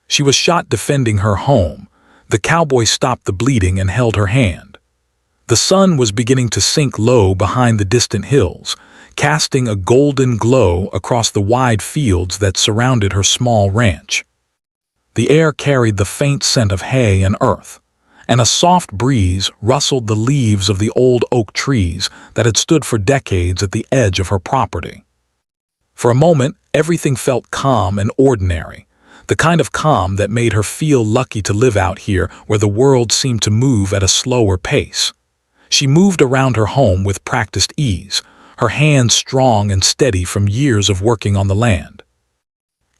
She was shot defending her home. The cowboy stopped the bleeding and held her hand. The sun was beginning to sink low behind the distant hills, casting a golden glow across the wide fields that surrounded her small ranch. The air carried the faint scent of hay and earth, and a soft breeze rustled the leaves of the old oak trees that had stood for decades at the edge of her property. For a moment, everything felt calm and ordinary, the kind of calm that made her feel lucky to live out here where the world seemed to move at a slower pace. She moved around her home with practiced ease, her hands strong and steady from years of working on the land.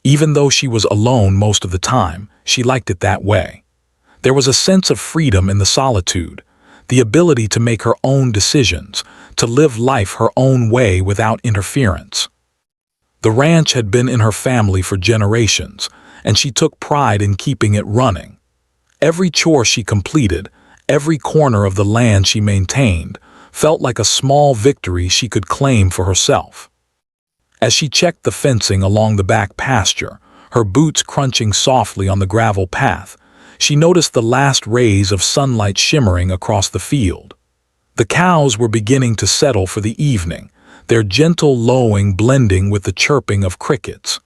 Even though she was alone most of the time, she liked it that way. There was a sense of freedom in the solitude, the ability to make her own decisions, to live life her own way without interference. The ranch had been in her family for generations, and she took pride in keeping it running. Every chore she completed, every corner of the land she maintained, felt like a small victory she could claim for herself. As she checked the fencing along the back pasture, her boots crunching softly on the gravel path, she noticed the last rays of sunlight shimmering across the field. The cows were beginning to settle for the evening, their gentle lowing blending with the chirping of crickets.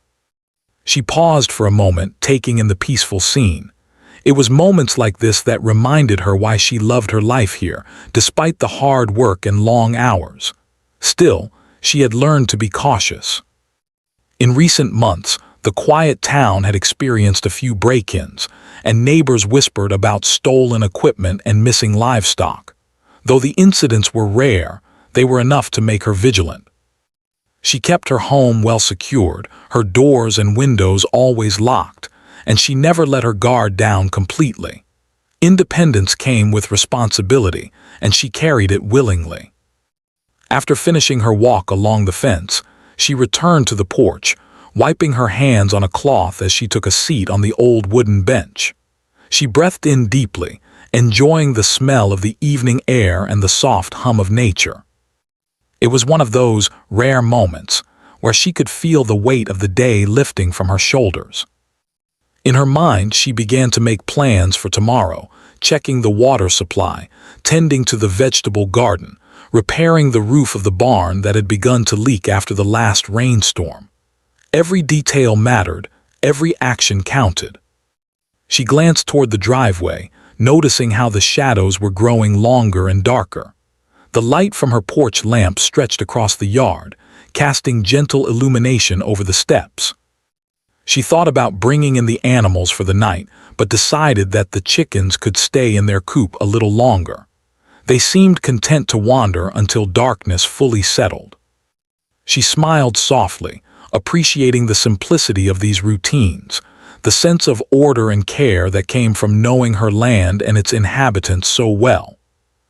She paused for a moment, taking in the peaceful scene. It was moments like this that reminded her why she loved her life here, despite the hard work and long hours. Still, she had learned to be cautious. In recent months, the quiet town had experienced a few break-ins, and neighbors whispered about stolen equipment and missing livestock. Though the incidents were rare, they were enough to make her vigilant. She kept her home well secured, her doors and windows always locked, and she never let her guard down completely. Independence came with responsibility, and she carried it willingly. After finishing her walk along the fence, she returned to the porch, wiping her hands on a cloth as she took a seat on the old wooden bench. She breathed in deeply, enjoying the smell of the evening air and the soft hum of nature. It was one of those rare moments where she could feel the weight of the day lifting from her shoulders. In her mind, she began to make plans for tomorrow, checking the water supply, tending to the vegetable garden, repairing the roof of the barn that had begun to leak after the last rainstorm. Every detail mattered, every action counted. She glanced toward the driveway, noticing how the shadows were growing longer and darker. The light from her porch lamp stretched across the yard, casting gentle illumination over the steps. She thought about bringing in the animals for the night, but decided that the chickens could stay in their coop a little longer. They seemed content to wander until darkness fully settled. She smiled softly, appreciating the simplicity of these routines, the sense of order and care that came from knowing her land and its inhabitants so well.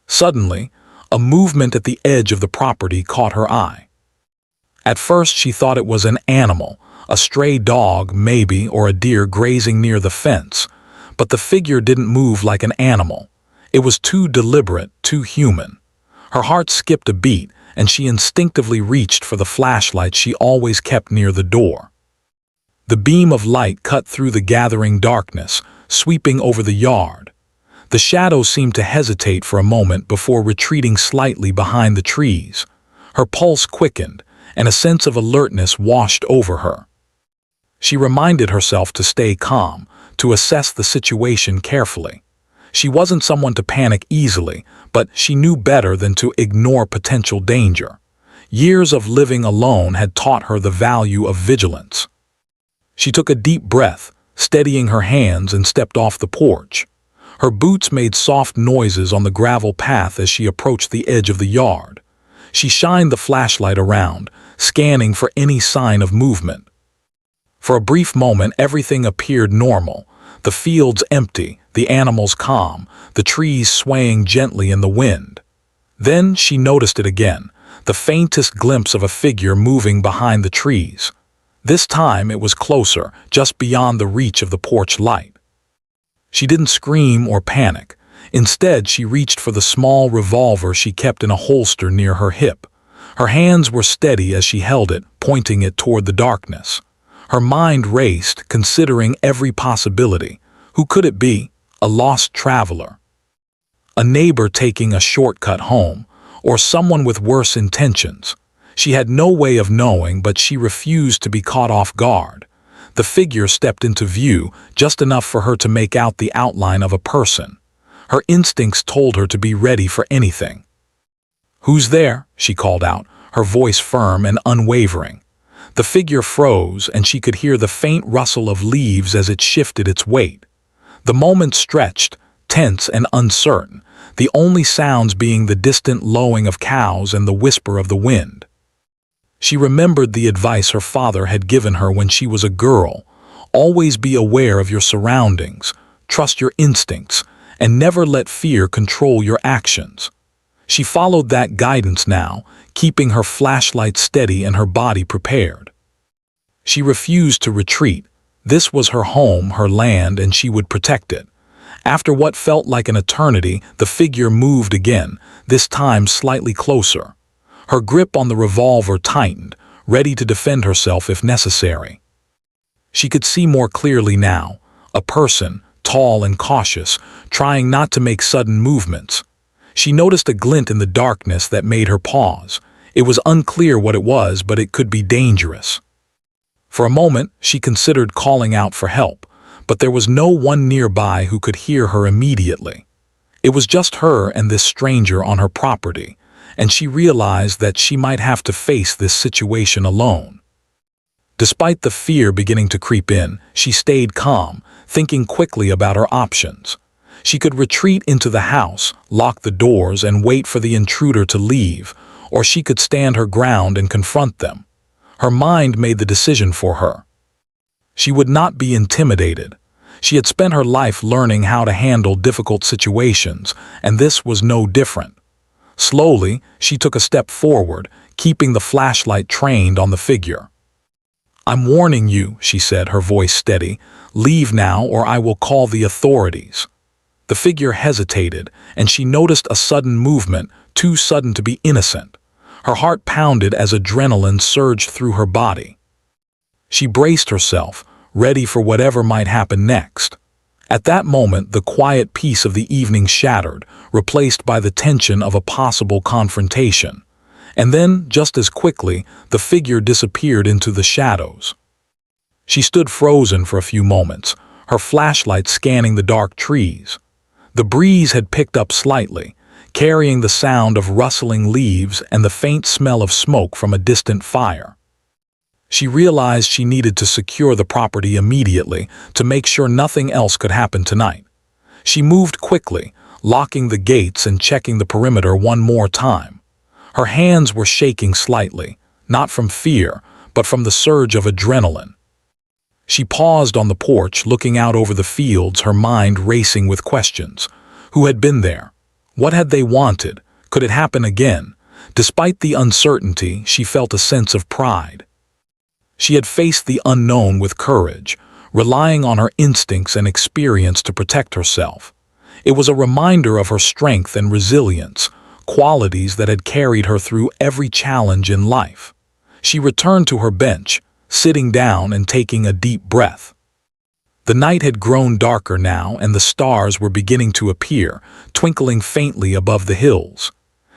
Suddenly, a movement at the edge of the property caught her eye. At first she thought it was an animal, a stray dog maybe, or a deer grazing near the fence, but the figure didn't move like an animal. It was too deliberate, too human. Her heart skipped a beat, and she instinctively reached for the flashlight she always kept near the door. The beam of light cut through the gathering darkness, sweeping over the yard. The shadow seemed to hesitate for a moment before retreating slightly behind the trees. Her pulse quickened, and a sense of alertness washed over her. She reminded herself to stay calm, to assess the situation carefully. She wasn't someone to panic easily, but she knew better than to ignore potential danger. Years of living alone had taught her the value of vigilance. She took a deep breath, steadying her hands, and stepped off the porch. Her boots made soft noises on the gravel path as she approached the edge of the yard. She shined the flashlight around, scanning for any sign of movement. For a brief moment, everything appeared normal. The fields empty, the animals calm, the trees swaying gently in the wind. Then she noticed it again, the faintest glimpse of a figure moving behind the trees. This time it was closer, just beyond the reach of the porch light. She didn't scream or panic. Instead, she reached for the small revolver she kept in a holster near her hip. Her hands were steady as she held it, pointing it toward the darkness. Her mind raced, considering every possibility. Who could it be? A lost traveler, a neighbor taking a shortcut home, or someone with worse intentions. She had no way of knowing, but she refused to be caught off guard. The figure stepped into view, just enough for her to make out the outline of a person. Her instincts told her to be ready for anything. "Who's there?" she called out, her voice firm and unwavering. The figure froze, and she could hear the faint rustle of leaves as it shifted its weight. The moment stretched, tense and uncertain, the only sounds being the distant lowing of cows and the whisper of the wind. She remembered the advice her father had given her when she was a girl: always be aware of your surroundings, trust your instincts, and never let fear control your actions. She followed that guidance now, keeping her flashlight steady and her body prepared. She refused to retreat. This was her home, her land, and she would protect it. After what felt like an eternity, the figure moved again, this time slightly closer. Her grip on the revolver tightened, ready to defend herself if necessary. She could see more clearly now, a person, tall and cautious, trying not to make sudden movements. She noticed a glint in the darkness that made her pause. It was unclear what it was, but it could be dangerous. For a moment, she considered calling out for help, but there was no one nearby who could hear her immediately. It was just her and this stranger on her property, and she realized that she might have to face this situation alone. Despite the fear beginning to creep in, she stayed calm, thinking quickly about her options. She could retreat into the house, lock the doors, and wait for the intruder to leave, or she could stand her ground and confront them. Her mind made the decision for her. She would not be intimidated. She had spent her life learning how to handle difficult situations, and this was no different. Slowly, she took a step forward, keeping the flashlight trained on the figure. "I'm warning you," she said, her voice steady. "Leave now, or I will call the authorities." The figure hesitated, and she noticed a sudden movement, too sudden to be innocent. Her heart pounded as adrenaline surged through her body. She braced herself, ready for whatever might happen next. At that moment, the quiet peace of the evening shattered, replaced by the tension of a possible confrontation. And then, just as quickly, the figure disappeared into the shadows. She stood frozen for a few moments, her flashlight scanning the dark trees. The breeze had picked up slightly, carrying the sound of rustling leaves and the faint smell of smoke from a distant fire. She realized she needed to secure the property immediately to make sure nothing else could happen tonight. She moved quickly, locking the gates and checking the perimeter one more time. Her hands were shaking slightly, not from fear, but from the surge of adrenaline. She paused on the porch, looking out over the fields, her mind racing with questions. Who had been there? What had they wanted? Could it happen again? Despite the uncertainty, she felt a sense of pride. She had faced the unknown with courage, relying on her instincts and experience to protect herself. It was a reminder of her strength and resilience, qualities that had carried her through every challenge in life. She returned to her bench, sitting down and taking a deep breath. The night had grown darker now, and the stars were beginning to appear, twinkling faintly above the hills.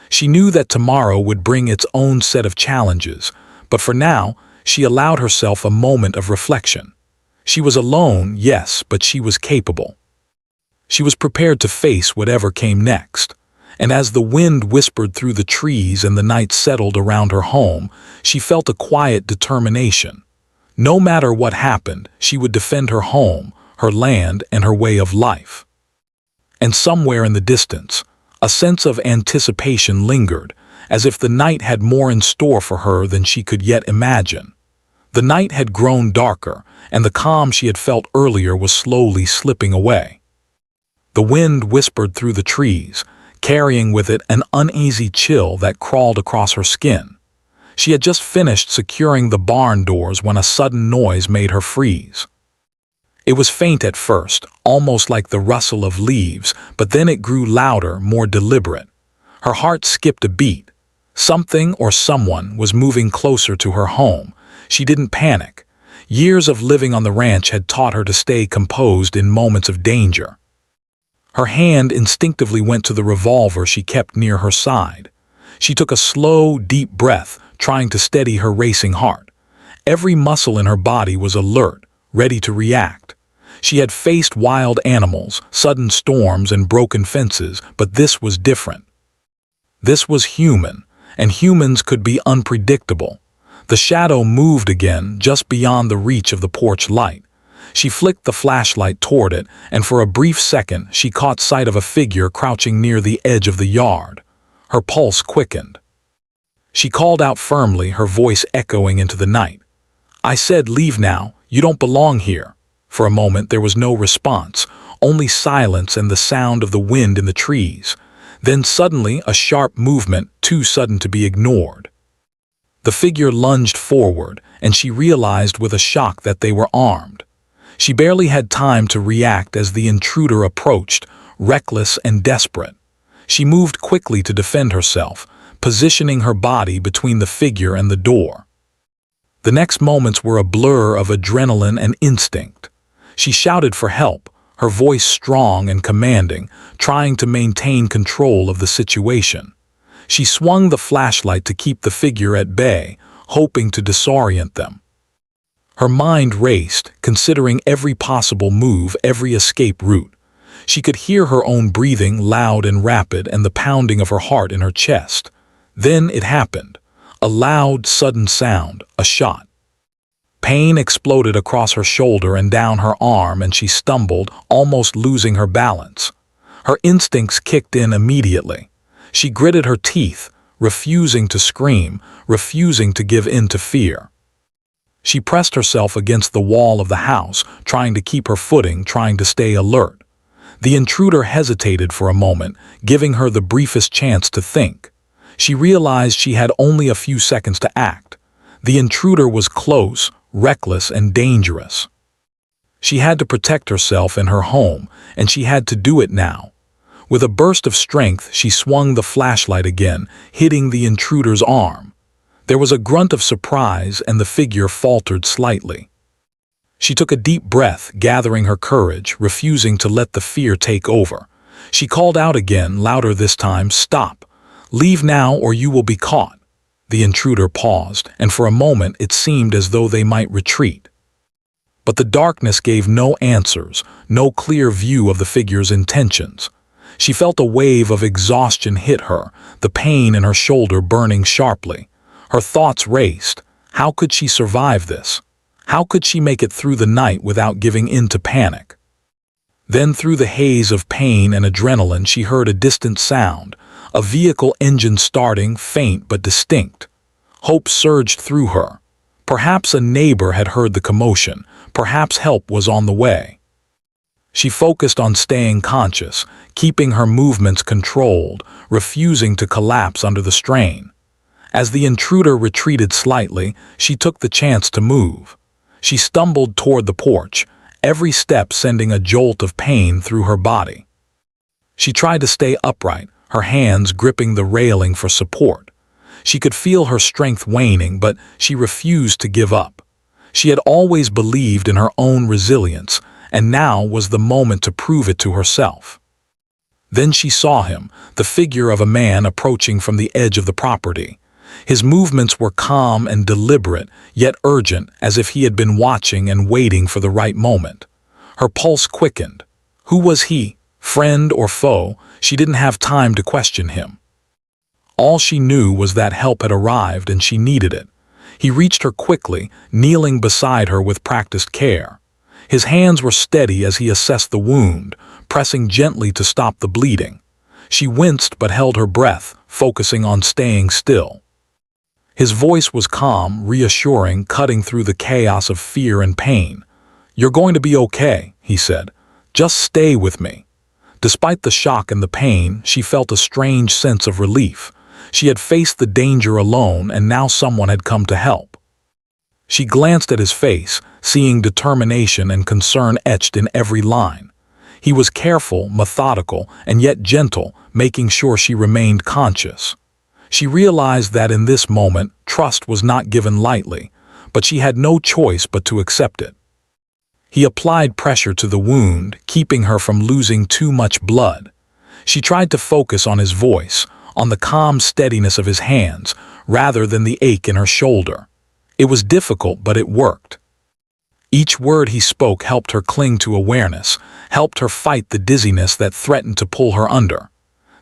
She knew that tomorrow would bring its own set of challenges, but for now, she allowed herself a moment of reflection. She was alone, yes, but she was capable. She was prepared to face whatever came next. And as the wind whispered through the trees and the night settled around her home, she felt a quiet determination. No matter what happened, she would defend her home, her land, and her way of life. And somewhere in the distance, a sense of anticipation lingered, as if the night had more in store for her than she could yet imagine. The night had grown darker, and the calm she had felt earlier was slowly slipping away. The wind whispered through the trees, carrying with it an uneasy chill that crawled across her skin. She had just finished securing the barn doors when a sudden noise made her freeze. It was faint at first, almost like the rustle of leaves, but then it grew louder, more deliberate. Her heart skipped a beat. Something or someone was moving closer to her home. She didn't panic. Years of living on the ranch had taught her to stay composed in moments of danger. Her hand instinctively went to the revolver she kept near her side. She took a slow, deep breath, trying to steady her racing heart. Every muscle in her body was alert, ready to react. She had faced wild animals, sudden storms, and broken fences, but this was different. This was human, and humans could be unpredictable. The shadow moved again, just beyond the reach of the porch light. She flicked the flashlight toward it, and for a brief second she caught sight of a figure crouching near the edge of the yard. Her pulse quickened. She called out firmly, her voice echoing into the night. "I said leave now, you don't belong here." For a moment there was no response, only silence and the sound of the wind in the trees. Then suddenly a sharp movement, too sudden to be ignored. The figure lunged forward, and she realized with a shock that they were armed. She barely had time to react as the intruder approached, reckless and desperate. She moved quickly to defend herself, positioning her body between the figure and the door. The next moments were a blur of adrenaline and instinct. She shouted for help, her voice strong and commanding, trying to maintain control of the situation. She swung the flashlight to keep the figure at bay, hoping to disorient them. Her mind raced, considering every possible move, every escape route. She could hear her own breathing, loud and rapid, and the pounding of her heart in her chest. Then it happened. A loud, sudden sound, a shot. Pain exploded across her shoulder and down her arm, and she stumbled, almost losing her balance. Her instincts kicked in immediately. She gritted her teeth, refusing to scream, refusing to give in to fear. She pressed herself against the wall of the house, trying to keep her footing, trying to stay alert. The intruder hesitated for a moment, giving her the briefest chance to think. She realized she had only a few seconds to act. The intruder was close, reckless, and dangerous. She had to protect herself and her home, and she had to do it now. With a burst of strength, she swung the flashlight again, hitting the intruder's arm. There was a grunt of surprise, and the figure faltered slightly. She took a deep breath, gathering her courage, refusing to let the fear take over. She called out again, louder this time, "Stop! Leave now or you will be caught." The intruder paused, and for a moment it seemed as though they might retreat. But the darkness gave no answers, no clear view of the figure's intentions. She felt a wave of exhaustion hit her, the pain in her shoulder burning sharply. Her thoughts raced. How could she survive this? How could she make it through the night without giving in to panic? Then through the haze of pain and adrenaline she heard a distant sound, a vehicle engine starting, faint but distinct. Hope surged through her. Perhaps a neighbor had heard the commotion, perhaps help was on the way. She focused on staying conscious, keeping her movements controlled, refusing to collapse under the strain. As the intruder retreated slightly, she took the chance to move. She stumbled toward the porch, every step sending a jolt of pain through her body. She tried to stay upright, her hands gripping the railing for support. She could feel her strength waning, but she refused to give up. She had always believed in her own resilience, and now was the moment to prove it to herself. Then she saw him, the figure of a man approaching from the edge of the property. His movements were calm and deliberate, yet urgent, as if he had been watching and waiting for the right moment. Her pulse quickened. Who was he? Friend or foe? She didn't have time to question him. All she knew was that help had arrived and she needed it. He reached her quickly, kneeling beside her with practiced care. His hands were steady as he assessed the wound, pressing gently to stop the bleeding. She winced but held her breath, focusing on staying still. His voice was calm, reassuring, cutting through the chaos of fear and pain. "You're going to be okay," he said. "Just stay with me." Despite the shock and the pain, she felt a strange sense of relief. She had faced the danger alone, and now someone had come to help. She glanced at his face, seeing determination and concern etched in every line. He was careful, methodical, and yet gentle, making sure she remained conscious. She realized that in this moment, trust was not given lightly, but she had no choice but to accept it. He applied pressure to the wound, keeping her from losing too much blood. She tried to focus on his voice, on the calm steadiness of his hands, rather than the ache in her shoulder. It was difficult, but it worked. Each word he spoke helped her cling to awareness, helped her fight the dizziness that threatened to pull her under.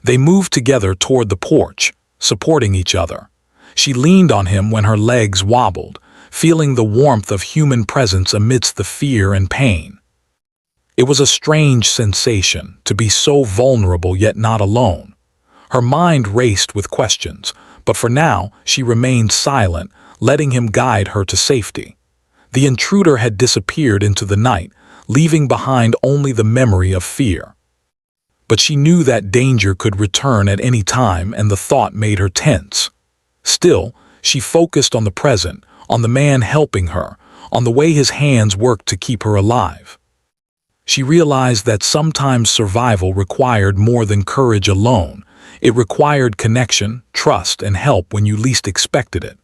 They moved together toward the porch, supporting each other. She leaned on him when her legs wobbled, feeling the warmth of human presence amidst the fear and pain. It was a strange sensation to be so vulnerable yet not alone. Her mind raced with questions, but for now she remained silent, letting him guide her to safety. The intruder had disappeared into the night, leaving behind only the memory of fear. But she knew that danger could return at any time, and the thought made her tense. Still, she focused on the present, on the man helping her, on the way his hands worked to keep her alive. She realized that sometimes survival required more than courage alone. It required connection, trust, and help when you least expected it.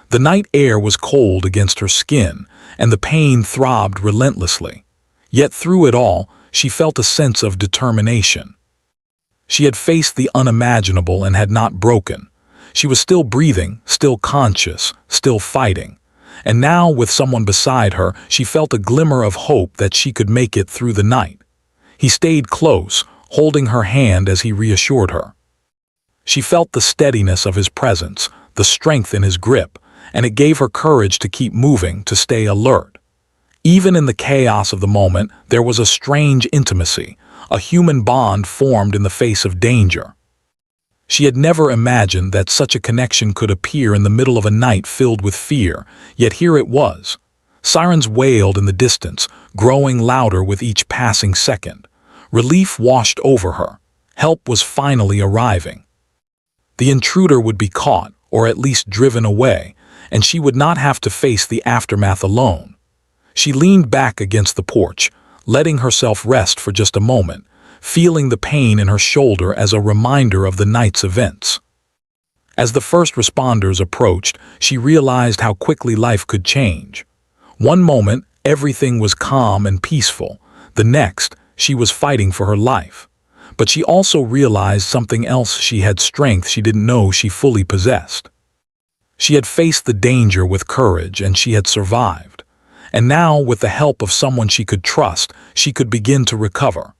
The night air was cold against her skin, and the pain throbbed relentlessly. Yet through it all, she felt a sense of determination. She had faced the unimaginable and had not broken. She was still breathing, still conscious, still fighting. And now, with someone beside her, she felt a glimmer of hope that she could make it through the night. He stayed close, holding her hand as he reassured her. She felt the steadiness of his presence, the strength in his grip, and it gave her courage to keep moving, to stay alert. Even in the chaos of the moment, there was a strange intimacy, a human bond formed in the face of danger. She had never imagined that such a connection could appear in the middle of a night filled with fear, yet here it was. Sirens wailed in the distance, growing louder with each passing second. Relief washed over her. Help was finally arriving. The intruder would be caught, or at least driven away, and she would not have to face the aftermath alone. She leaned back against the porch, letting herself rest for just a moment, feeling the pain in her shoulder as a reminder of the night's events. As the first responders approached, she realized how quickly life could change. One moment, everything was calm and peaceful. The next, she was fighting for her life. But she also realized something else: she had strength she didn't know she fully possessed. She had faced the danger with courage, and she had survived. And now, with the help of someone she could trust, she could begin to recover.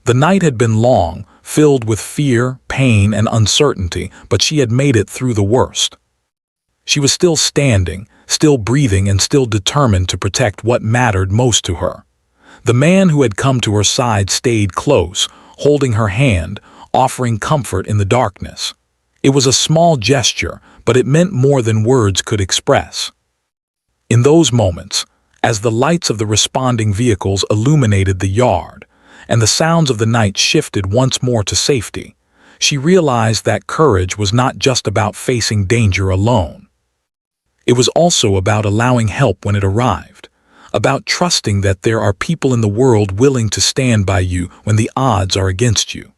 The night had been long, filled with fear, pain, and uncertainty, but she had made it through the worst. She was still standing, still breathing, and still determined to protect what mattered most to her. The man who had come to her side stayed close, holding her hand, offering comfort in the darkness. It was a small gesture, but it meant more than words could express. In those moments, as the lights of the responding vehicles illuminated the yard, and the sounds of the night shifted once more to safety, she realized that courage was not just about facing danger alone. It was also about allowing help when it arrived, about trusting that there are people in the world willing to stand by you when the odds are against you.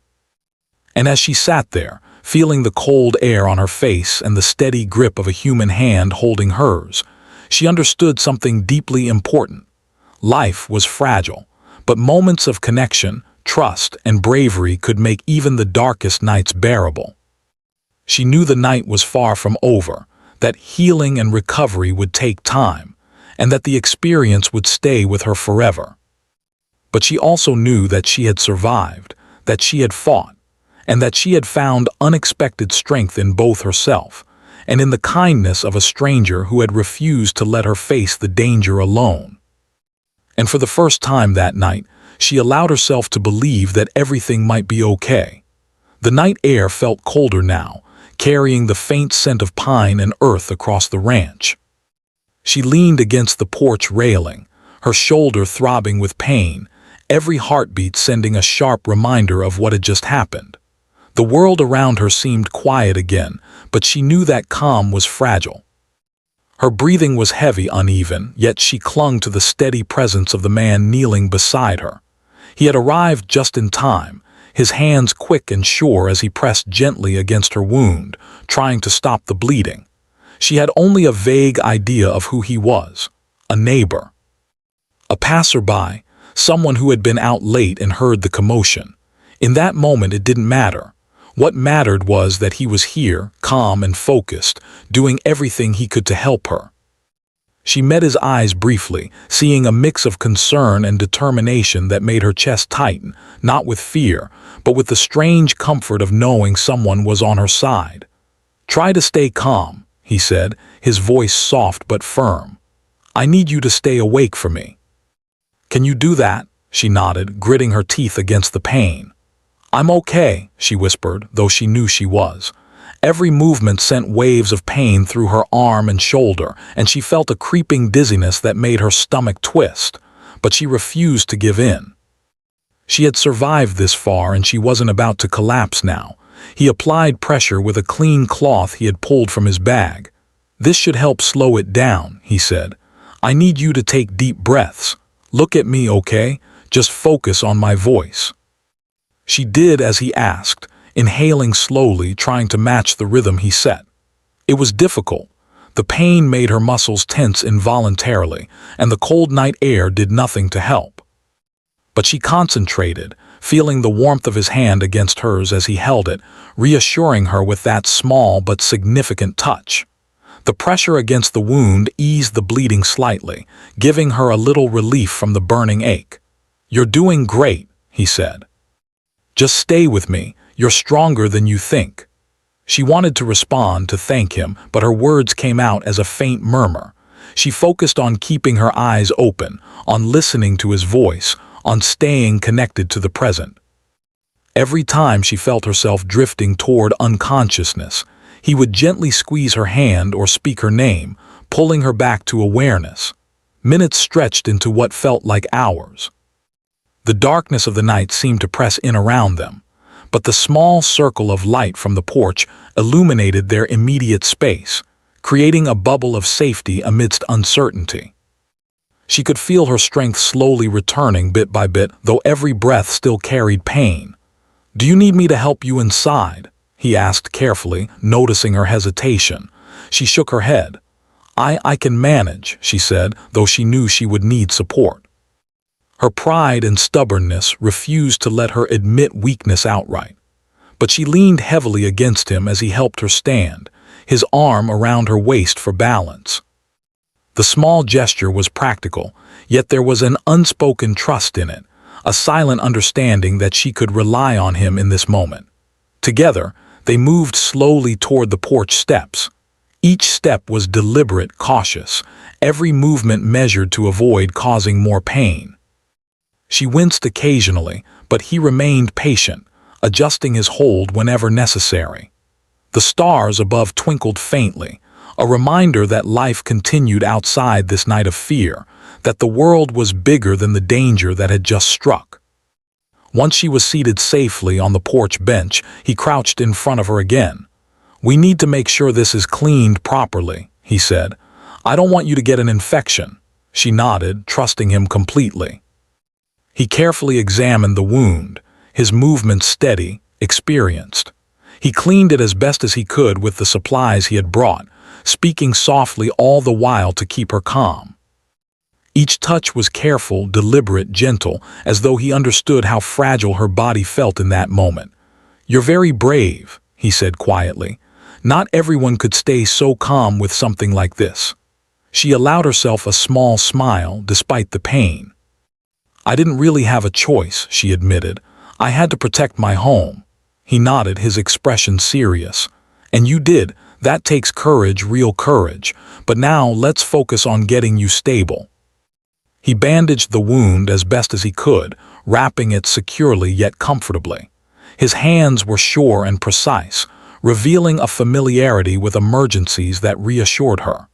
And as she sat there, feeling the cold air on her face and the steady grip of a human hand holding hers, she understood something deeply important. Life was fragile, but moments of connection, trust, and bravery could make even the darkest nights bearable. She knew the night was far from over, that healing and recovery would take time, and that the experience would stay with her forever. But she also knew that she had survived, that she had fought, and that she had found unexpected strength in both herself and in the kindness of a stranger who had refused to let her face the danger alone. And for the first time that night, she allowed herself to believe that everything might be okay. The night air felt colder now, carrying the faint scent of pine and earth across the ranch. She leaned against the porch railing, her shoulder throbbing with pain, every heartbeat sending a sharp reminder of what had just happened. The world around her seemed quiet again, but she knew that calm was fragile. Her breathing was heavy, uneven, yet she clung to the steady presence of the man kneeling beside her. He had arrived just in time, his hands quick and sure as he pressed gently against her wound, trying to stop the bleeding. She had only a vague idea of who he was: a neighbor, a passerby, someone who had been out late and heard the commotion. In that moment it didn't matter. What mattered was that he was here, calm and focused, doing everything he could to help her. She met his eyes briefly, seeing a mix of concern and determination that made her chest tighten, not with fear, but with the strange comfort of knowing someone was on her side. "Try to stay calm," he said, his voice soft but firm. "I need you to stay awake for me." "Can you do that?" She nodded, gritting her teeth against the pain. "I'm okay," she whispered, though she knew she was. Every movement sent waves of pain through her arm and shoulder, and she felt a creeping dizziness that made her stomach twist. But she refused to give in. She had survived this far, and she wasn't about to collapse now. He applied pressure with a clean cloth he had pulled from his bag. "This should help slow it down," he said. "I need you to take deep breaths. Look at me, okay? Just focus on my voice." She did as he asked, inhaling slowly, trying to match the rhythm he set. It was difficult. The pain made her muscles tense involuntarily, and the cold night air did nothing to help. But she concentrated, feeling the warmth of his hand against hers as he held it, reassuring her with that small but significant touch. The pressure against the wound eased the bleeding slightly, giving her a little relief from the burning ache. "You're doing great," he said. "Just stay with me. You're stronger than you think." She wanted to respond, to thank him, but her words came out as a faint murmur. She focused on keeping her eyes open, on listening to his voice, on staying connected to the present. Every time she felt herself drifting toward unconsciousness, he would gently squeeze her hand or speak her name, pulling her back to awareness. Minutes stretched into what felt like hours. The darkness of the night seemed to press in around them, but the small circle of light from the porch illuminated their immediate space, creating a bubble of safety amidst uncertainty. She could feel her strength slowly returning bit by bit, though every breath still carried pain. "Do you need me to help you inside?" he asked carefully, noticing her hesitation. She shook her head. I can manage," she said, though she knew she would need support. Her pride and stubbornness refused to let her admit weakness outright. But she leaned heavily against him as he helped her stand, his arm around her waist for balance. The small gesture was practical, yet there was an unspoken trust in it, a silent understanding that she could rely on him in this moment. Together, they moved slowly toward the porch steps. Each step was deliberate, cautious, every movement measured to avoid causing more pain. She winced occasionally, but he remained patient, adjusting his hold whenever necessary. The stars above twinkled faintly, a reminder that life continued outside this night of fear, that the world was bigger than the danger that had just struck. Once she was seated safely on the porch bench, he crouched in front of her again. "We need to make sure this is cleaned properly," he said. "I don't want you to get an infection." She nodded, trusting him completely. He carefully examined the wound, his movements steady, experienced. He cleaned it as best as he could with the supplies he had brought, speaking softly all the while to keep her calm. Each touch was careful, deliberate, gentle, as though he understood how fragile her body felt in that moment. "You're very brave," he said quietly. "Not everyone could stay so calm with something like this." She allowed herself a small smile, despite the pain. "I didn't really have a choice," she admitted. "I had to protect my home." He nodded, his expression serious. "And you did. That takes courage, real courage. But now let's focus on getting you stable." He bandaged the wound as best as he could, wrapping it securely yet comfortably. His hands were sure and precise, revealing a familiarity with emergencies that reassured her.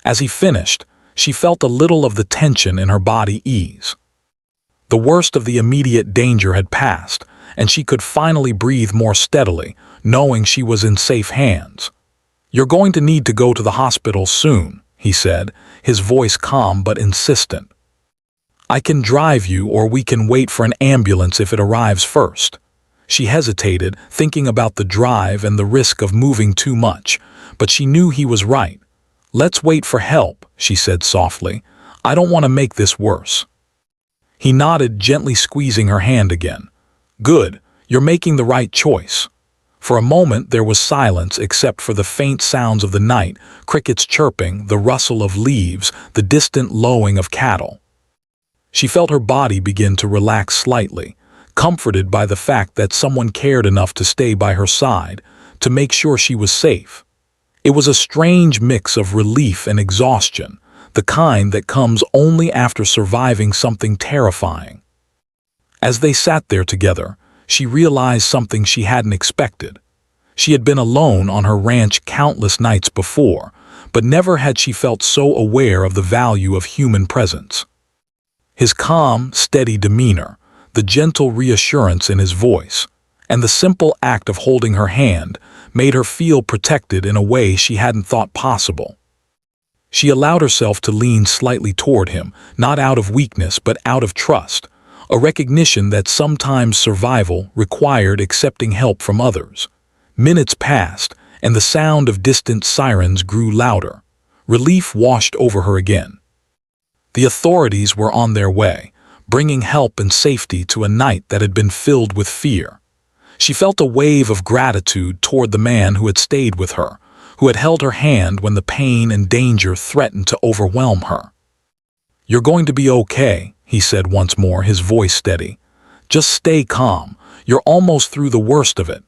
As he finished, she felt a little of the tension in her body ease. The worst of the immediate danger had passed, and she could finally breathe more steadily, knowing she was in safe hands. "You're going to need to go to the hospital soon," he said, his voice calm but insistent. "I can drive you, or we can wait for an ambulance if it arrives first." She hesitated, thinking about the drive and the risk of moving too much, but she knew he was right. "Let's wait for help," she said softly. "I don't want to make this worse." He nodded, gently squeezing her hand again. "Good, you're making the right choice." For a moment there was silence except for the faint sounds of the night, crickets chirping, the rustle of leaves, the distant lowing of cattle. She felt her body begin to relax slightly, comforted by the fact that someone cared enough to stay by her side, to make sure she was safe. It was a strange mix of relief and exhaustion, the kind that comes only after surviving something terrifying. As they sat there together, she realized something she hadn't expected. She had been alone on her ranch countless nights before, but never had she felt so aware of the value of human presence. His calm, steady demeanor, the gentle reassurance in his voice, and the simple act of holding her hand made her feel protected in a way she hadn't thought possible. She allowed herself to lean slightly toward him, not out of weakness but out of trust, a recognition that sometimes survival required accepting help from others. Minutes passed, and the sound of distant sirens grew louder. Relief washed over her again. The authorities were on their way, bringing help and safety to a night that had been filled with fear. She felt a wave of gratitude toward the man who had stayed with her, who had held her hand when the pain and danger threatened to overwhelm her. "You're going to be okay," he said once more, his voice steady. "Just stay calm. You're almost through the worst of it."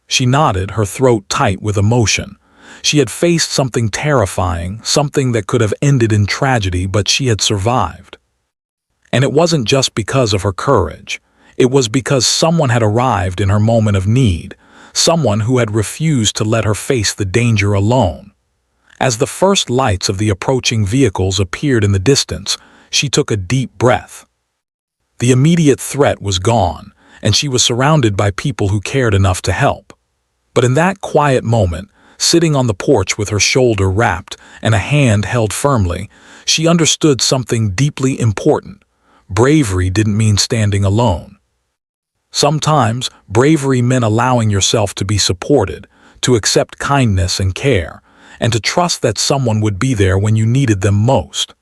She nodded, her throat tight with emotion. She had faced something terrifying, something that could have ended in tragedy, but she had survived. And it wasn't just because of her courage. It was because someone had arrived in her moment of need, someone who had refused to let her face the danger alone. As the first lights of the approaching vehicles appeared in the distance, she took a deep breath. The immediate threat was gone, and she was surrounded by people who cared enough to help. But in that quiet moment, sitting on the porch with her shoulder wrapped and a hand held firmly, she understood something deeply important. Bravery didn't mean standing alone. Sometimes, bravery meant allowing yourself to be supported, to accept kindness and care, and to trust that someone would be there when you needed them most.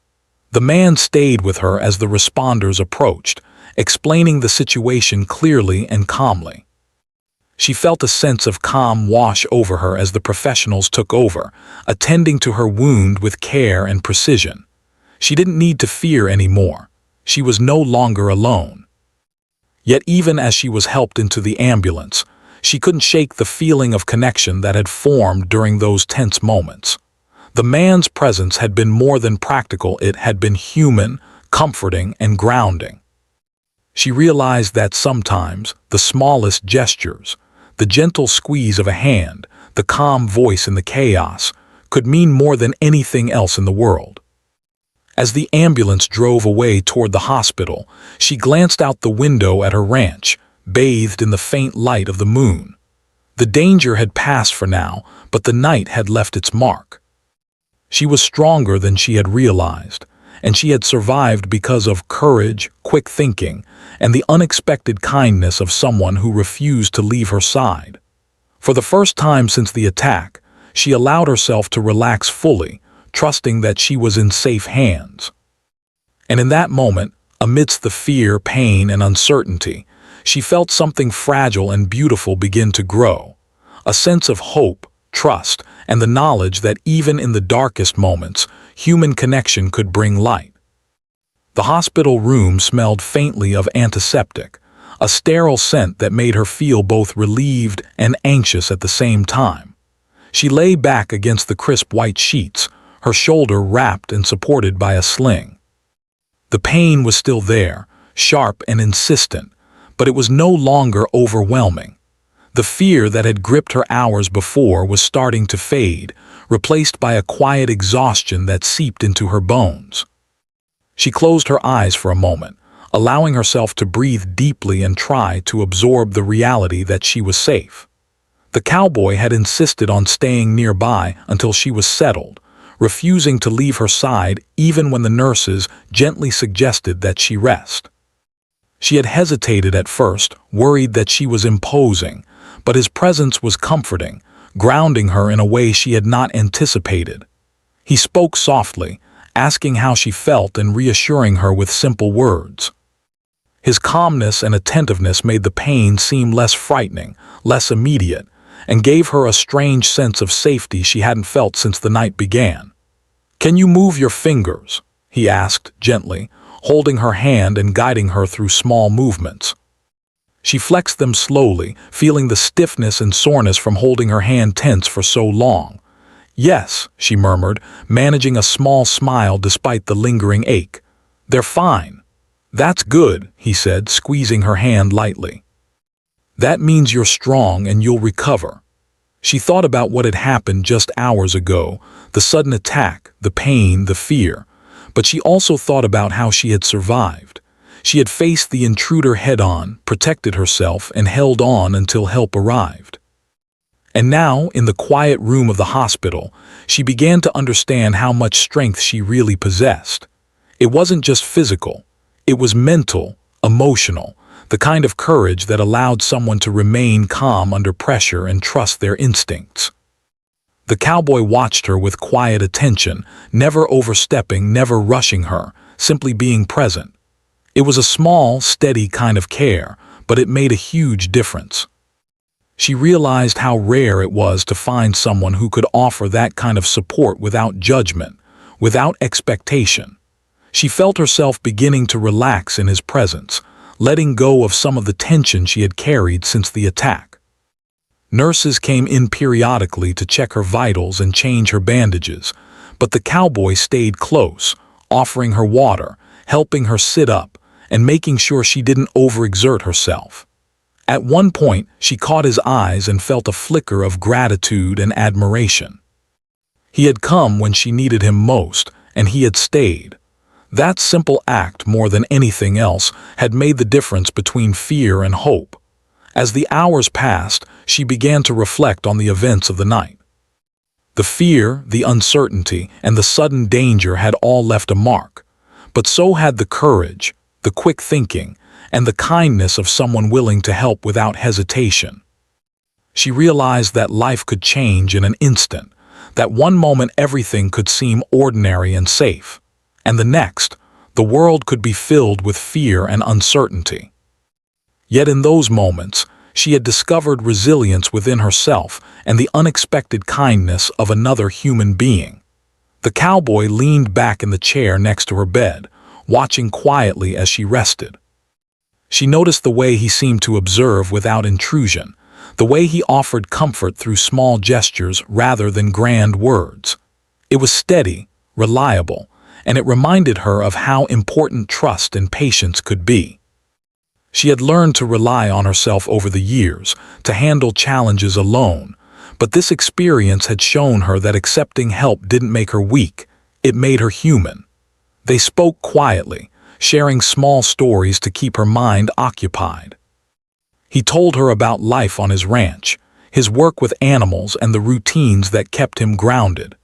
The man stayed with her as the responders approached, explaining the situation clearly and calmly. She felt a sense of calm wash over her as the professionals took over, attending to her wound with care and precision. She didn't need to fear anymore. She was no longer alone. Yet even as she was helped into the ambulance, she couldn't shake the feeling of connection that had formed during those tense moments. The man's presence had been more than practical, it had been human, comforting, and grounding. She realized that sometimes the smallest gestures, the gentle squeeze of a hand, the calm voice in the chaos, could mean more than anything else in the world. As the ambulance drove away toward the hospital, she glanced out the window at her ranch, bathed in the faint light of the moon. The danger had passed for now, but the night had left its mark. She was stronger than she had realized, and she had survived because of courage, quick thinking, and the unexpected kindness of someone who refused to leave her side. For the first time since the attack, she allowed herself to relax fully, trusting that she was in safe hands. And in that moment, amidst the fear, pain, and uncertainty, she felt something fragile and beautiful begin to grow, a sense of hope, trust, and the knowledge that even in the darkest moments, human connection could bring light. The hospital room smelled faintly of antiseptic, a sterile scent that made her feel both relieved and anxious at the same time. She lay back against the crisp white sheets, her shoulder wrapped and supported by a sling. The pain was still there, sharp and insistent, but it was no longer overwhelming. The fear that had gripped her hours before was starting to fade, replaced by a quiet exhaustion that seeped into her bones. She closed her eyes for a moment, allowing herself to breathe deeply and try to absorb the reality that she was safe. The cowboy had insisted on staying nearby until she was settled, refusing to leave her side even when the nurses gently suggested that she rest. She had hesitated at first, worried that she was imposing, but his presence was comforting, grounding her in a way she had not anticipated. He spoke softly, asking how she felt and reassuring her with simple words. His calmness and attentiveness made the pain seem less frightening, less immediate, and gave her a strange sense of safety she hadn't felt since the night began. "Can you move your fingers?" he asked gently, holding her hand and guiding her through small movements. She flexed them slowly, feeling the stiffness and soreness from holding her hand tense for so long. "Yes," she murmured, managing a small smile despite the lingering ache. "They're fine." "That's good," he said, squeezing her hand lightly. "That means you're strong and you'll recover." She thought about what had happened just hours ago, the sudden attack, the pain, the fear. But she also thought about how she had survived. She had faced the intruder head-on, protected herself, and held on until help arrived. And now, in the quiet room of the hospital, she began to understand how much strength she really possessed. It wasn't just physical. It was mental, emotional, the kind of courage that allowed someone to remain calm under pressure and trust their instincts. The cowboy watched her with quiet attention, never overstepping, never rushing her, simply being present. It was a small, steady kind of care, but it made a huge difference. She realized how rare it was to find someone who could offer that kind of support without judgment, without expectation. She felt herself beginning to relax in his presence, letting go of some of the tension she had carried since the attack. Nurses came in periodically to check her vitals and change her bandages, but the cowboy stayed close, offering her water, helping her sit up, and making sure she didn't overexert herself. At one point, she caught his eyes and felt a flicker of gratitude and admiration. He had come when she needed him most, and he had stayed. That simple act, more than anything else, had made the difference between fear and hope. As the hours passed, she began to reflect on the events of the night. The fear, the uncertainty, and the sudden danger had all left a mark, but so had the courage, the quick thinking, and the kindness of someone willing to help without hesitation. She realized that life could change in an instant, that one moment everything could seem ordinary and safe, and the next, the world could be filled with fear and uncertainty. Yet in those moments, she had discovered resilience within herself and the unexpected kindness of another human being. The cowboy leaned back in the chair next to her bed, watching quietly as she rested. She noticed the way he seemed to observe without intrusion, the way he offered comfort through small gestures rather than grand words. It was steady, reliable, and it reminded her of how important trust and patience could be. She had learned to rely on herself over the years, to handle challenges alone, but this experience had shown her that accepting help didn't make her weak, it made her human. They spoke quietly, sharing small stories to keep her mind occupied. He told her about life on his ranch, his work with animals, and the routines that kept him grounded.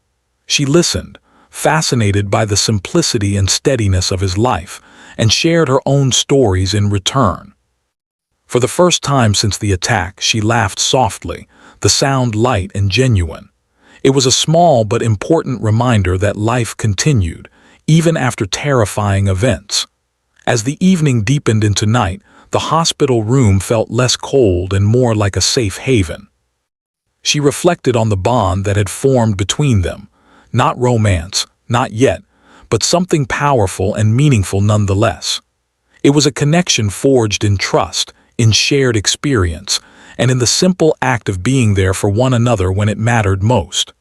She listened, fascinated by the simplicity and steadiness of his life, and shared her own stories in return. For the first time since the attack, she laughed softly, the sound light and genuine. It was a small but important reminder that life continued, even after terrifying events. As the evening deepened into night, the hospital room felt less cold and more like a safe haven. She reflected on the bond that had formed between them, not romance, not yet, but something powerful and meaningful nonetheless. It was a connection forged in trust, in shared experience, and in the simple act of being there for one another when it mattered most.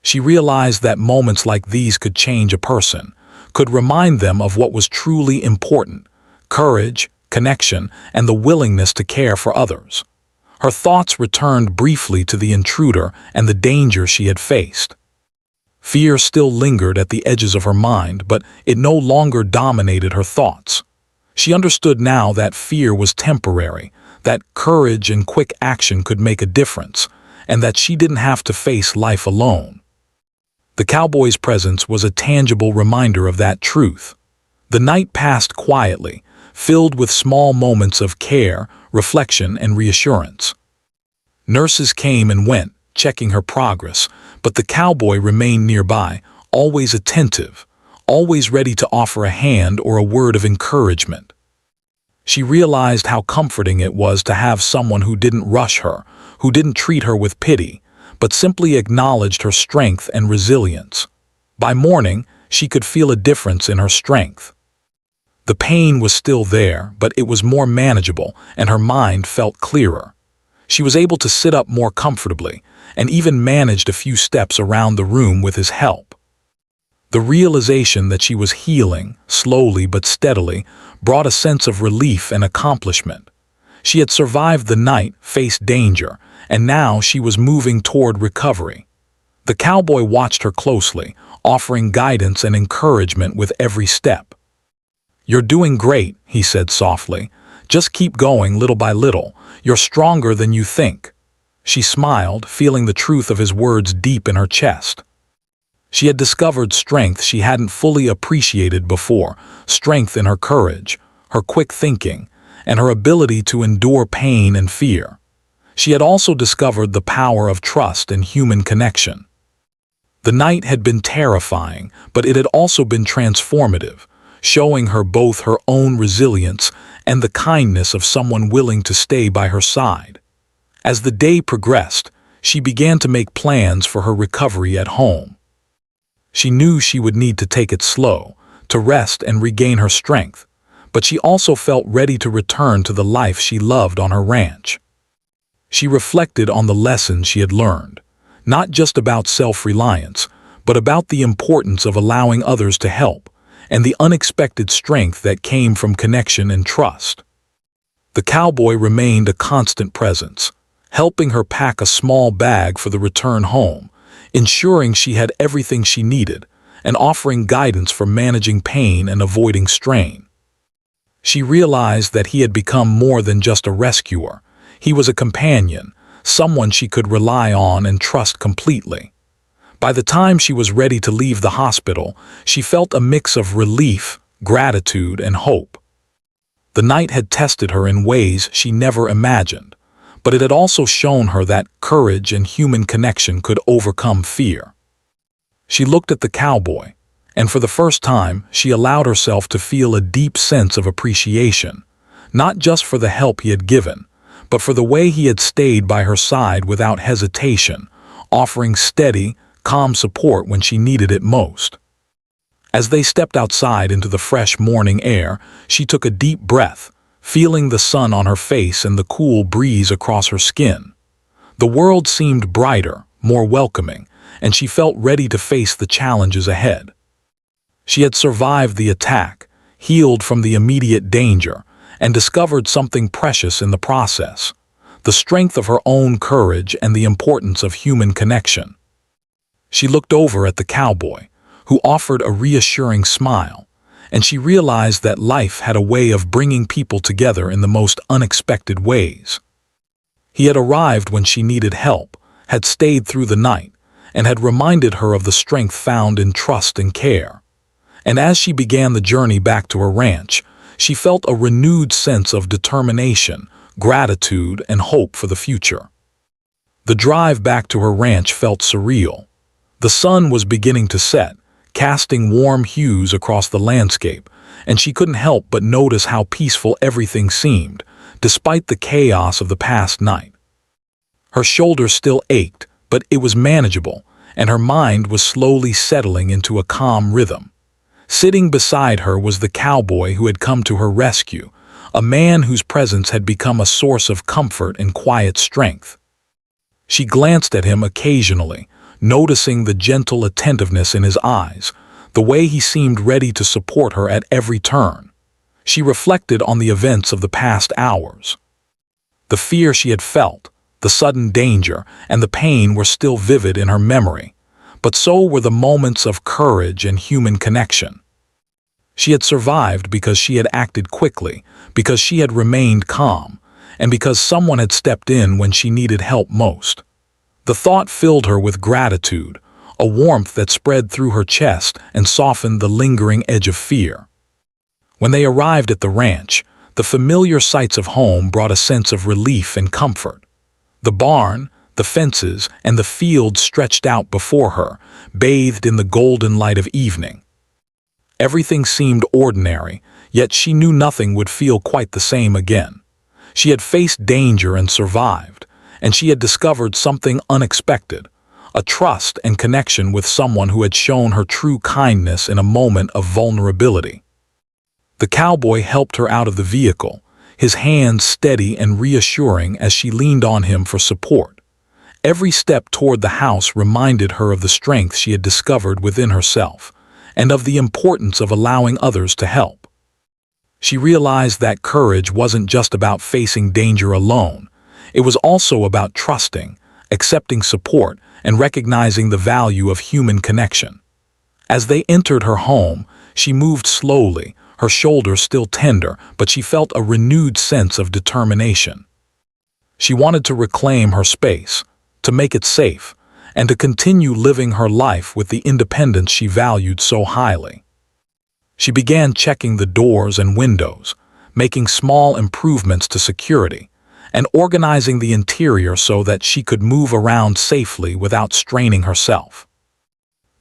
She realized that moments like these could change a person, could remind them of what was truly important: courage, connection, and the willingness to care for others. Her thoughts returned briefly to the intruder and the danger she had faced. Fear still lingered at the edges of her mind, but it no longer dominated her thoughts. She understood now that fear was temporary, that courage and quick action could make a difference, and that she didn't have to face life alone. The cowboy's presence was a tangible reminder of that truth. The night passed quietly, filled with small moments of care, reflection, and reassurance. Nurses came and went, checking her progress, but the cowboy remained nearby, always attentive, always ready to offer a hand or a word of encouragement. She realized how comforting it was to have someone who didn't rush her, who didn't treat her with pity, but simply acknowledged her strength and resilience. By morning, she could feel a difference in her strength. The pain was still there, but it was more manageable, and her mind felt clearer. She was able to sit up more comfortably, and even managed a few steps around the room with his help. The realization that she was healing, slowly but steadily, brought a sense of relief and accomplishment. She had survived the night, faced danger, and now she was moving toward recovery. The cowboy watched her closely, offering guidance and encouragement with every step. "You're doing great," he said softly. "Just keep going little by little. You're stronger than you think." She smiled, feeling the truth of his words deep in her chest. She had discovered strength she hadn't fully appreciated before, strength in her courage, her quick thinking, and her ability to endure pain and fear. She had also discovered the power of trust and human connection. The night had been terrifying, but it had also been transformative, showing her both her own resilience and the kindness of someone willing to stay by her side. As the day progressed, she began to make plans for her recovery at home. She knew she would need to take it slow, to rest and regain her strength, but she also felt ready to return to the life she loved on her ranch. She reflected on the lessons she had learned, not just about self-reliance, but about the importance of allowing others to help, and the unexpected strength that came from connection and trust. The cowboy remained a constant presence, helping her pack a small bag for the return home, ensuring she had everything she needed, and offering guidance for managing pain and avoiding strain. She realized that he had become more than just a rescuer. He was a companion, someone she could rely on and trust completely. By the time she was ready to leave the hospital, she felt a mix of relief, gratitude, and hope. The night had tested her in ways she never imagined, but it had also shown her that courage and human connection could overcome fear. She looked at the cowboy, and for the first time, she allowed herself to feel a deep sense of appreciation, not just for the help he had given, but for the way he had stayed by her side without hesitation, offering steady, calm support when she needed it most. As they stepped outside into the fresh morning air, she took a deep breath, feeling the sun on her face and the cool breeze across her skin. The world seemed brighter, more welcoming, and she felt ready to face the challenges ahead. She had survived the attack, healed from the immediate danger, and discovered something precious in the process: the strength of her own courage and the importance of human connection. She looked over at the cowboy, who offered a reassuring smile, and she realized that life had a way of bringing people together in the most unexpected ways. He had arrived when she needed help, had stayed through the night, and had reminded her of the strength found in trust and care. And as she began the journey back to her ranch, she felt a renewed sense of determination, gratitude, and hope for the future. The drive back to her ranch felt surreal. The sun was beginning to set, casting warm hues across the landscape, and she couldn't help but notice how peaceful everything seemed, despite the chaos of the past night. Her shoulders still ached, but it was manageable, and her mind was slowly settling into a calm rhythm. Sitting beside her was the cowboy who had come to her rescue, a man whose presence had become a source of comfort and quiet strength. She glanced at him occasionally, noticing the gentle attentiveness in his eyes, the way he seemed ready to support her at every turn. She reflected on the events of the past hours. The fear she had felt, the sudden danger, and the pain were still vivid in her memory, but so were the moments of courage and human connection. She had survived because she had acted quickly, because she had remained calm, and because someone had stepped in when she needed help most. The thought filled her with gratitude, a warmth that spread through her chest and softened the lingering edge of fear. When they arrived at the ranch, the familiar sights of home brought a sense of relief and comfort. The barn, the fences, and the fields stretched out before her, bathed in the golden light of evening. Everything seemed ordinary, yet she knew nothing would feel quite the same again. She had faced danger and survived, and she had discovered something unexpected, a trust and connection with someone who had shown her true kindness in a moment of vulnerability. The cowboy helped her out of the vehicle, his hands steady and reassuring as she leaned on him for support. Every step toward the house reminded her of the strength she had discovered within herself, and of the importance of allowing others to help. She realized that courage wasn't just about facing danger alone. It was also about trusting, accepting support, and recognizing the value of human connection. As they entered her home, she moved slowly, her shoulders still tender, but she felt a renewed sense of determination. She wanted to reclaim her space, to make it safe, and to continue living her life with the independence she valued so highly. She began checking the doors and windows, making small improvements to security, and organizing the interior so that she could move around safely without straining herself.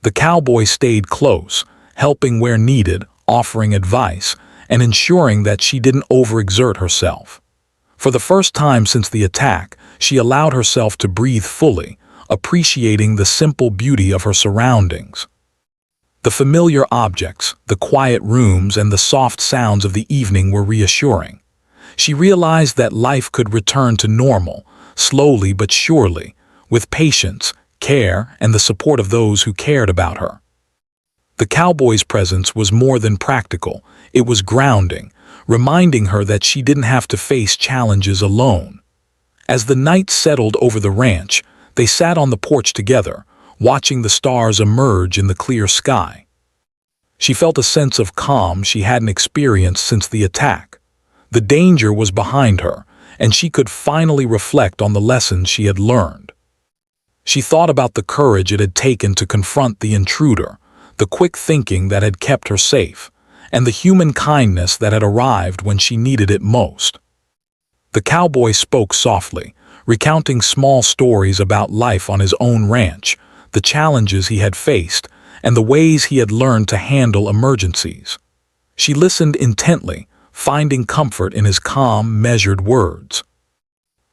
The cowboy stayed close, helping where needed, offering advice, and ensuring that she didn't overexert herself. For the first time since the attack, she allowed herself to breathe fully, appreciating the simple beauty of her surroundings. The familiar objects, the quiet rooms, and the soft sounds of the evening were reassuring. She realized that life could return to normal, slowly but surely, with patience, care, and the support of those who cared about her. The cowboy's presence was more than practical, it was grounding, reminding her that she didn't have to face challenges alone. As the night settled over the ranch, they sat on the porch together, watching the stars emerge in the clear sky. She felt a sense of calm she hadn't experienced since the attack. The danger was behind her, and she could finally reflect on the lessons she had learned. She thought about the courage it had taken to confront the intruder, the quick thinking that had kept her safe, and the human kindness that had arrived when she needed it most. The cowboy spoke softly, recounting small stories about life on his own ranch, the challenges he had faced, and the ways he had learned to handle emergencies. She listened intently, finding comfort in his calm, measured words.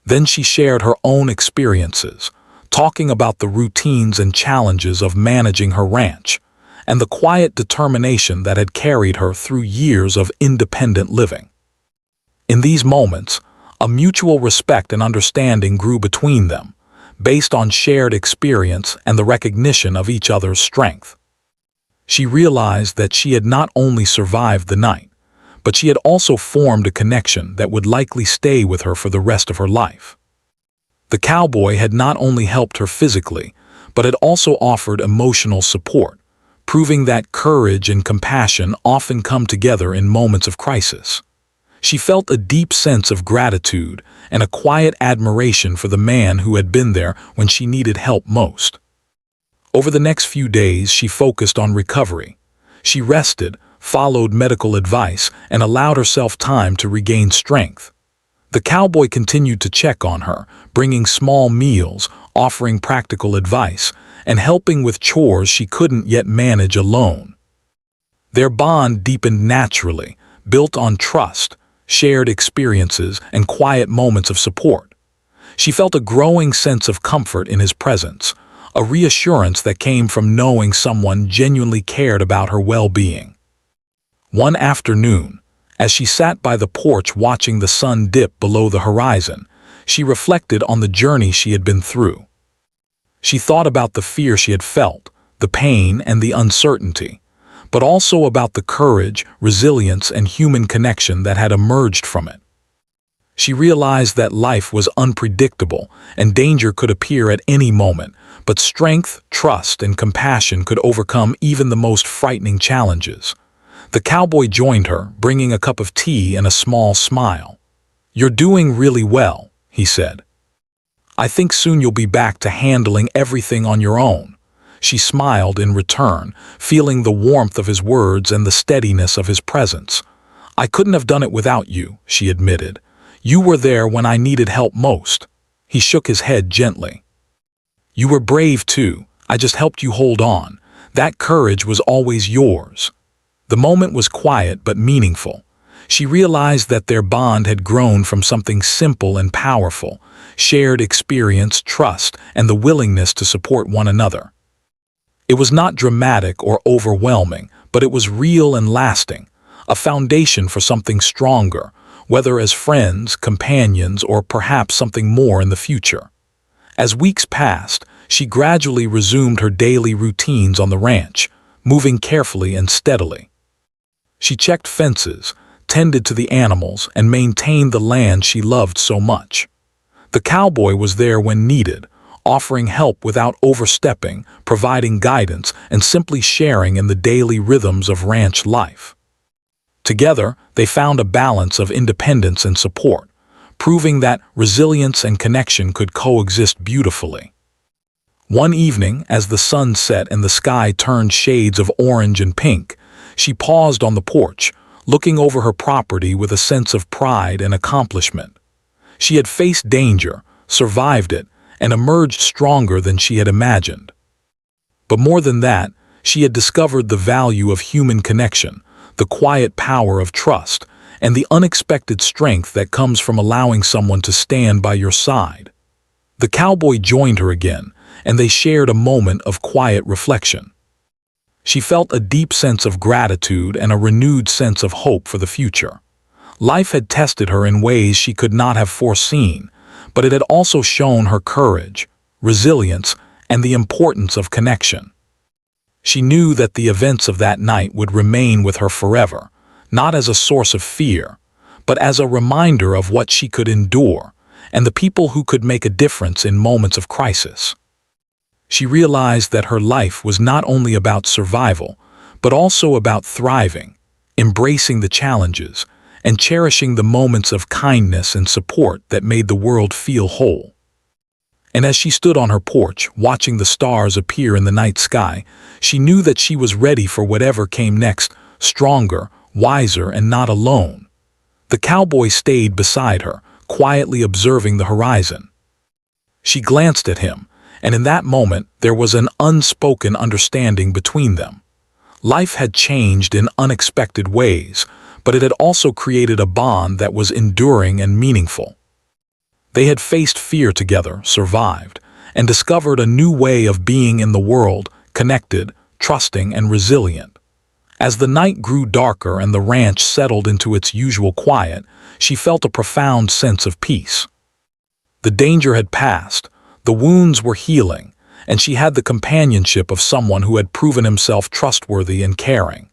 Then she shared her own experiences, talking about the routines and challenges of managing her ranch, and the quiet determination that had carried her through years of independent living. In these moments, a mutual respect and understanding grew between them, based on shared experience and the recognition of each other's strength. She realized that she had not only survived the night, but she had also formed a connection that would likely stay with her for the rest of her life. The cowboy had not only helped her physically, but had also offered emotional support, proving that courage and compassion often come together in moments of crisis. She felt a deep sense of gratitude and a quiet admiration for the man who had been there when she needed help most. Over the next few days, she focused on recovery. She rested, followed medical advice, and allowed herself time to regain strength. The cowboy continued to check on her, bringing small meals, offering practical advice, and helping with chores she couldn't yet manage alone. Their bond deepened naturally, built on trust, shared experiences, and quiet moments of support. She felt a growing sense of comfort in his presence, a reassurance that came from knowing someone genuinely cared about her well-being. One afternoon, as she sat by the porch watching the sun dip below the horizon, she reflected on the journey she had been through. She thought about the fear she had felt, the pain and the uncertainty, but also about the courage, resilience, and human connection that had emerged from it. She realized that life was unpredictable and danger could appear at any moment, but strength, trust, and compassion could overcome even the most frightening challenges. The cowboy joined her, bringing a cup of tea and a small smile. "You're doing really well," he said. "I think soon you'll be back to handling everything on your own." She smiled in return, feeling the warmth of his words and the steadiness of his presence. "I couldn't have done it without you," she admitted. "You were there when I needed help most." He shook his head gently. You were brave too. I just helped you hold on. That courage was always yours." The moment was quiet but meaningful. She realized that their bond had grown from something simple and powerful: shared experience, trust, and the willingness to support one another. It was not dramatic or overwhelming, but it was real and lasting, a foundation for something stronger, whether as friends, companions, or perhaps something more in the future. As weeks passed, she gradually resumed her daily routines on the ranch, moving carefully and steadily. She checked fences, tended to the animals, and maintained the land she loved so much. The cowboy was there when needed, offering help without overstepping, providing guidance, and simply sharing in the daily rhythms of ranch life. Together, they found a balance of independence and support, proving that resilience and connection could coexist beautifully. One evening, as the sun set and the sky turned shades of orange and pink, she paused on the porch, looking over her property with a sense of pride and accomplishment. She had faced danger, survived it, and emerged stronger than she had imagined. But more than that, she had discovered the value of human connection, the quiet power of trust, and the unexpected strength that comes from allowing someone to stand by your side. The cowboy joined her again, and they shared a moment of quiet reflection. She felt a deep sense of gratitude and a renewed sense of hope for the future. Life had tested her in ways she could not have foreseen, but it had also shown her courage, resilience, and the importance of connection. She knew that the events of that night would remain with her forever, not as a source of fear, but as a reminder of what she could endure and the people who could make a difference in moments of crisis. She realized that her life was not only about survival, but also about thriving, embracing the challenges, and cherishing the moments of kindness and support that made the world feel whole. And as she stood on her porch, watching the stars appear in the night sky, she knew that she was ready for whatever came next, stronger, wiser, and not alone. The cowboy stayed beside her, quietly observing the horizon. She glanced at him, and in that moment there was an unspoken understanding between them. Life had changed in unexpected ways, but it had also created a bond that was enduring and meaningful. They had faced fear together, survived, and discovered a new way of being in the world, connected, trusting, and resilient. As the night grew darker and the ranch settled into its usual quiet, she felt a profound sense of peace. The danger had passed, the wounds were healing, and she had the companionship of someone who had proven himself trustworthy and caring.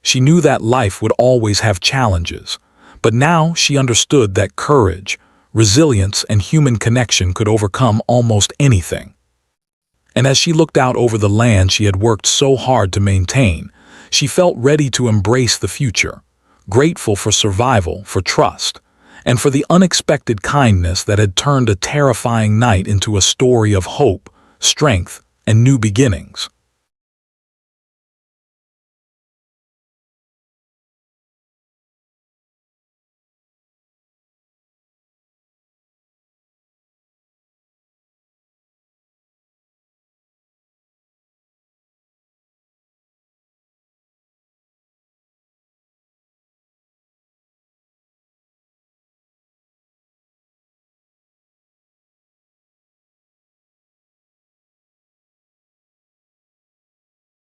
She knew that life would always have challenges, but now she understood that courage, resilience, and human connection could overcome almost anything. And as she looked out over the land she had worked so hard to maintain, she felt ready to embrace the future, grateful for survival, for trust, and for the unexpected kindness that had turned a terrifying night into a story of hope, strength, and new beginnings.